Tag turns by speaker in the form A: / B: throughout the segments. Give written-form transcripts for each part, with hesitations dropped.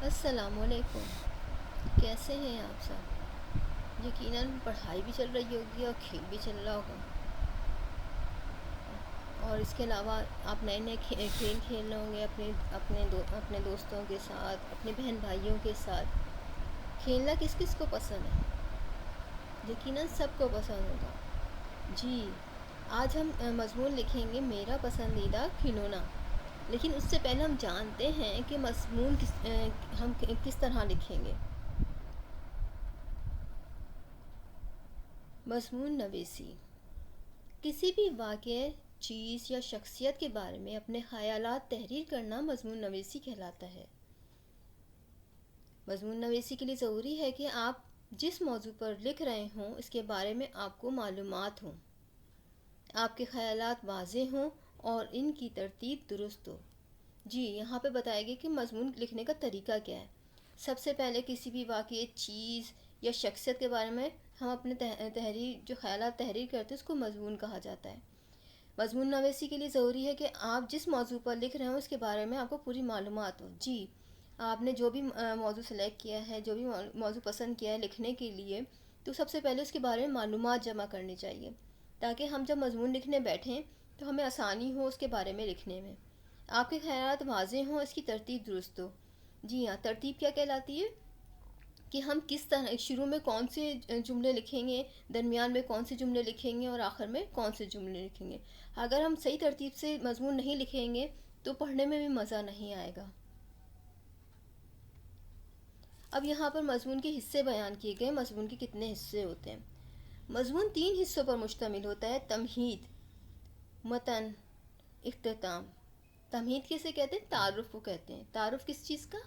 A: السلام علیکم، کیسے ہیں آپ سب؟ یقیناً پڑھائی بھی چل رہی ہوگی اور کھیل بھی چل رہا ہوگا، اور اس کے علاوہ آپ نئے نئے کھیل کھیل رہے ہوں گے اپنے دوستوں کے ساتھ، اپنے بہن بھائیوں کے ساتھ۔ کھیلنا کس کس کو پسند ہے؟ یقیناً سب کو پسند ہوگا۔ جی، آج ہم مضمون لکھیں گے میرا پسندیدہ کھلونا، لیکن اس سے پہلے ہم جانتے ہیں کہ مضمون ہم کس طرح لکھیں گے۔ مضمون نویسی: کسی بھی واقعے، چیز یا شخصیت کے بارے میں اپنے خیالات تحریر کرنا مضمون نویسی کہلاتا ہے۔ مضمون نویسی کے لیے ضروری ہے کہ آپ جس موضوع پر لکھ رہے ہوں اس کے بارے میں آپ کو معلومات ہوں، آپ کے خیالات واضح ہوں اور ان کی ترتیب درست ہو۔ جی، یہاں پہ بتایا گیا کہ مضمون لکھنے کا طریقہ کیا ہے۔ سب سے پہلے کسی بھی واقعے، چیز یا شخصیت کے بارے میں ہم اپنے جو خیالات تحریر کرتے ہیں اس کو مضمون کہا جاتا ہے۔ مضمون نویسی کے لیے ضروری ہے کہ آپ جس موضوع پر لکھ رہے ہوں اس کے بارے میں آپ کو پوری معلومات ہو۔ جی، آپ نے جو بھی موضوع سلیکٹ کیا ہے، جو بھی موضوع پسند کیا ہے لکھنے کے لیے، تو سب سے پہلے اس کے بارے میں معلومات جمع کرنی چاہیے، تاکہ ہم جب مضمون لکھنے بیٹھیں تو ہمیں آسانی ہو اس کے بارے میں لکھنے میں، آپ کے خیالات واضح ہوں، اس کی ترتیب درست ہو۔ جی ہاں، ترتیب کیا کہلاتی ہے کہ ہم کس طرح شروع میں کون سے جملے لکھیں گے، درمیان میں کون سے جملے لکھیں گے اور آخر میں کون سے جملے لکھیں گے۔ اگر ہم صحیح ترتیب سے مضمون نہیں لکھیں گے تو پڑھنے میں بھی مزہ نہیں آئے گا۔ اب یہاں پر مضمون کے حصے بیان کیے گئے۔ مضمون کے کتنے حصے ہوتے ہیں؟ مضمون 3 حصوں پر مشتمل ہوتا ہے: تمہید، متن، اختتام۔ تمہید کسے کہتے ہیں؟ تعارف کو کہتے ہیں۔ تعارف کس چیز کا؟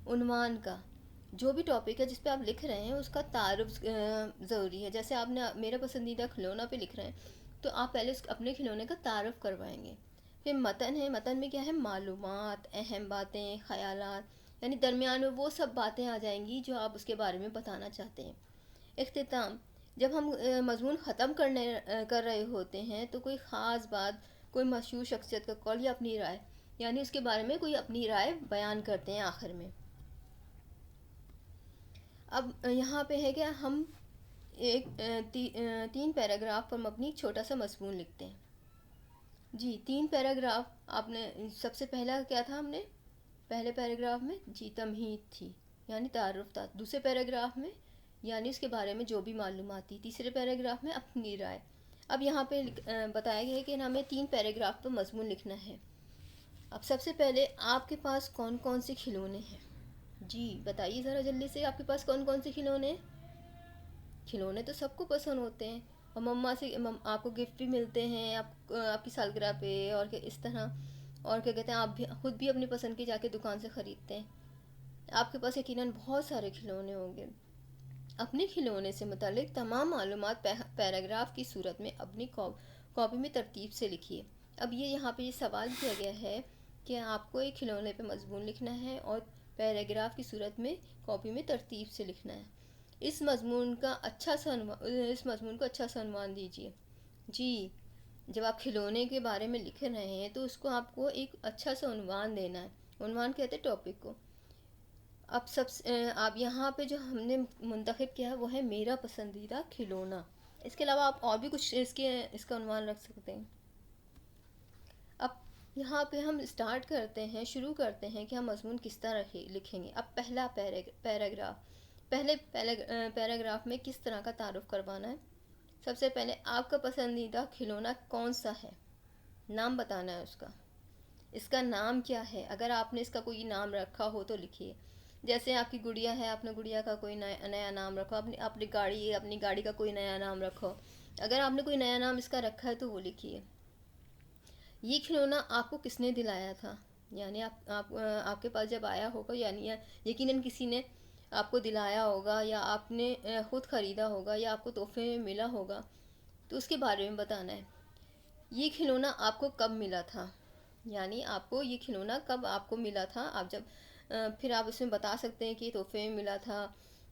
A: عنوان کا۔ جو بھی ٹاپک ہے جس پہ آپ لکھ رہے ہیں اس کا تعارف ضروری ہے۔ جیسے آپ نے میرا پسندیدہ کھلونا پہ لکھ رہے ہیں تو آپ پہلے اپنے کھلونے کا تعارف کروائیں گے۔ پھر متن ہے۔ متن میں کیا ہے؟ معلومات، اہم باتیں، خیالات، یعنی درمیان میں وہ سب باتیں آ جائیں گی جو آپ اس کے بارے میں بتانا چاہتے ہیں۔ اختتام: جب ہم مضمون ختم کر رہے ہوتے ہیں تو کوئی خاص بات، کوئی مشہور شخصیت کا قول یا اپنی رائے، یعنی اس کے بارے میں کوئی اپنی رائے بیان کرتے ہیں آخر میں۔ اب یہاں پہ ہے کہ ہم ایک 3 پیراگراف پر مبنی چھوٹا سا مضمون لکھتے ہیں۔ جی، 3 پیراگراف آپ نے، سب سے پہلا کیا تھا ہم نے پہلے پیراگراف میں؟ جی، تمہید تھی، یعنی تعارف تھا۔ دوسرے پیراگراف میں یعنی اس کے بارے میں جو بھی معلومات تھی۔ تیسرے پیراگراف میں اپنی رائے۔ اب یہاں پہ بتایا گیا ہے کہ ہمیں 3 پیراگراف پر مضمون لکھنا ہے۔ اب سب سے پہلے آپ کے پاس کون کون سے کھلونے ہیں؟ جی بتائیے ذرا جلدی سے، آپ کے پاس کون کون سے کھلونے ہیں؟ کھلونے تو سب کو پسند ہوتے ہیں، اور مما سے آپ کو گفٹ بھی ملتے ہیں آپ کی سالگرہ پہ، اور اس طرح، اور کیا کہتے ہیں، آپ بھی خود بھی اپنی پسند کی جا کے دکان سے خریدتے ہیں۔ آپ کے پاس یقیناً بہت سارے کھلونے ہوں گے۔ اپنے کھلونے سے متعلق تمام معلومات پیراگراف کی صورت میں اپنی کاپی میں ترتیب سے لکھیے۔ اب یہاں پہ یہ سوال کیا گیا ہے کہ آپ کو ایک کھلونے پہ مضمون لکھنا ہے اور پیراگراف کی صورت میں کاپی میں ترتیب سے لکھنا ہے۔ اس مضمون کو اچھا سا عنوان دیجیے۔ جی، جب آپ کھلونے کے بارے میں لکھ رہے ہیں تو اس کو آپ کو ایک اچھا سا عنوان دینا ہے۔ عنوان کہتے ہیں ٹاپک کو۔ اب یہاں پہ جو ہم نے منتخب کیا ہے وہ ہے میرا پسندیدہ کھلونا۔ اس کے علاوہ آپ اور بھی کچھ اس کا عنوان رکھ سکتے ہیں۔ اب یہاں پہ ہم شروع کرتے ہیں کہ ہم مضمون کس طرح لکھیں گے۔ اب پہلا پیراگراف، پہلے پیراگراف میں کس طرح کا تعارف کروانا ہے؟ سب سے پہلے آپ کا پسندیدہ کھلونا کون سا ہے، نام بتانا ہے اس کا۔ اس کا نام کیا ہے؟ اگر آپ نے اس کا کوئی نام رکھا ہو تو لکھیے۔ جیسے آپ کی گڑیا ہے، آپ نے گڑیا کا کوئی نیا نام رکھو، اپنی گاڑی کا کوئی نیا نام رکھو۔ اگر آپ نے کوئی نیا نام اس کا رکھا ہے تو وہ لکھیے۔ یہ کھلونا آپ کو کس نے دلایا تھا؟ یعنی آپ کے پاس جب آیا ہوگا، یعنی یقیناً کسی نے آپ کو دلایا ہوگا، یا آپ نے خود خریدا ہوگا، یا آپ کو تحفے میں ملا ہوگا، تو اس کے بارے میں بتانا ہے۔ یہ کھلونا آپ کو کب ملا تھا؟ یعنی آپ کو یہ کھلونا کب آپ کو ملا تھا؟ پھر آپ اس میں بتا سکتے ہیں کہ تحفے میں ملا تھا،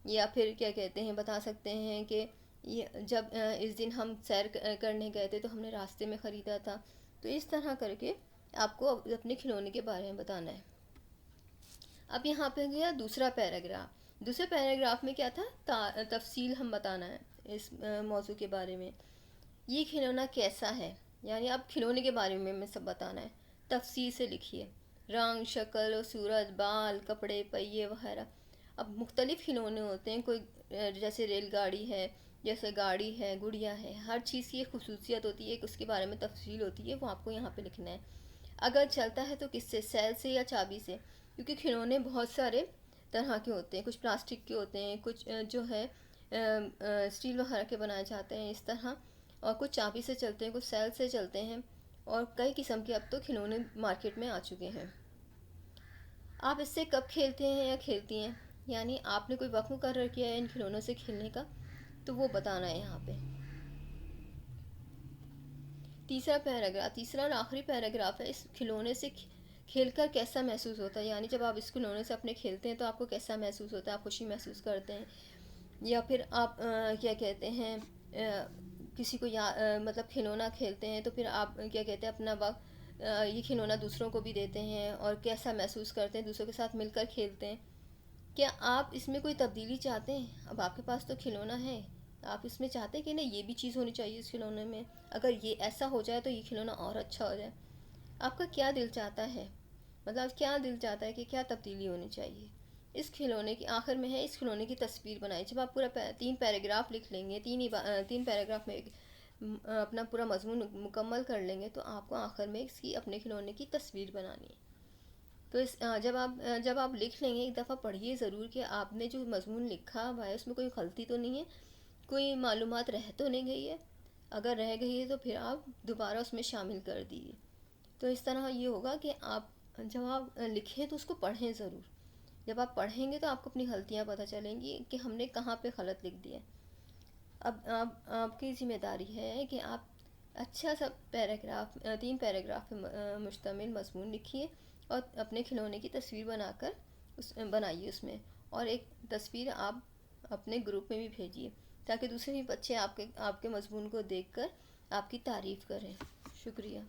A: یا پھر کیا کہتے ہیں، بتا سکتے ہیں کہ جب اس دن ہم سیر کرنے گئے تھے تو ہم نے راستے میں خریدا تھا۔ تو اس طرح کر کے آپ کو اپنے کھلونے کے بارے میں بتانا ہے۔ اب یہاں پہ گیا دوسرا پیراگراف. دوسرے پیراگراف میں کیا تھا؟ تفصیل ہم بتانا ہے اس موضوع کے بارے میں. یہ کھلونا کیسا ہے، یعنی اب کھلونے کے بارے میں سب بتانا ہے. تفصیل سے لکھیے، رنگ، شکل و صورت، بال، کپڑے، پہیے وغیرہ. اب مختلف کھلونے ہوتے ہیں، کوئی جیسے ریل گاڑی ہے، جیسے گاڑی ہے، گڑیا ہے. ہر چیز کی ایک خصوصیت ہوتی ہے، اس کے بارے میں تفصیل ہوتی ہے، وہ آپ کو یہاں پہ لکھنا ہے. اگر چلتا ہے تو کس سے؟ سیل سے یا چابی سے. کیونکہ کھلونے بہت سارے طرح کے ہوتے ہیں، کچھ پلاسٹک کے ہوتے ہیں، کچھ جو ہے اسٹیل وغیرہ کے بنائے جاتے ہیں اس طرح، اور کچھ چابی سے چلتے ہیں، کچھ سیل سے چلتے ہیں، اور کئی قسم کے اب تو کھلونے مارکیٹ میں آ چکے ہیں. آپ اس سے کب کھیلتے ہیں یا کھیلتی ہیں، یعنی آپ نے کوئی وقت مقرر کیا ہے ان کھلونوں سے کھیلنے کا، تو وہ بتانا ہے یہاں پہ. تیسرا پیراگراف، تیسرا اور آخری پیراگراف ہے، اس کھلونے سے کھیل کر کیسا محسوس ہوتا ہے. یعنی جب آپ اس کھلونے سے اپنے کھیلتے ہیں تو آپ کو کیسا محسوس ہوتا ہے، آپ خوشی محسوس کرتے ہیں، یا پھر آپ کیا کہتے ہیں کسی کو مطلب کھلونا کھیلتے ہیں تو پھر آپ کیا کہتے ہیں اپنا وقت یہ کھلونا دوسروں کو بھی دیتے ہیں اور کیسا محسوس کرتے ہیں دوسروں کے ساتھ مل کر کھیلتے ہیں. کیا آپ اس میں کوئی تبدیلی چاہتے ہیں؟ اب آپ کے پاس تو کھلونا ہے، آپ اس میں چاہتے ہیں کہ نہیں یہ بھی چیز ہونی چاہیے اس کھلونے میں، اگر یہ ایسا ہو جائے تو یہ کھلونا اور اچھا ہو جائے. آپ کا کیا دل چاہتا ہے، مطلب کیا دل چاہتا ہے کہ کیا تبدیلی ہونی چاہیے. اس کھلونے کی آخر میں ہے اس کھلونے کی تصویر بنائی. جب آپ پورا 3 پیراگراف لکھ لیں گے، 3 پیراگراف میں اپنا پورا مضمون مکمل کر لیں گے، تو آپ کو آخر میں اس کی اپنے کھلونے کی تصویر بنانی ہے. تو جب آپ لکھ لیں گے ایک دفعہ پڑھیے ضرور کہ آپ نے جو مضمون لکھا ہوا ہے اس میں کوئی غلطی تو نہیں ہے، کوئی معلومات رہ تو نہیں گئی ہے. اگر رہ گئی ہے تو پھر آپ دوبارہ اس میں شامل کر دیجیے. تو اس طرح یہ ہوگا کہ آپ جب آپ لکھیں تو اس کو پڑھیں ضرور. جب آپ پڑھیں گے تو آپ کو اپنی غلطیاں پتہ چلیں گی کہ ہم نے کہاں پہ غلط لکھ دیا. اب آپ کی ذمہ داری ہے کہ آپ اچھا سا پیراگراف 3 پیراگراف پہ مشتمل مضمون لکھیے اور اپنے کھلونے کی تصویر بنائیے اس میں، اور ایک تصویر آپ اپنے گروپ میں بھی بھیجیے تاکہ دوسرے بھی بچے آپ کے مضمون کو دیکھ کر آپ کی تعریف کریں. شکریہ.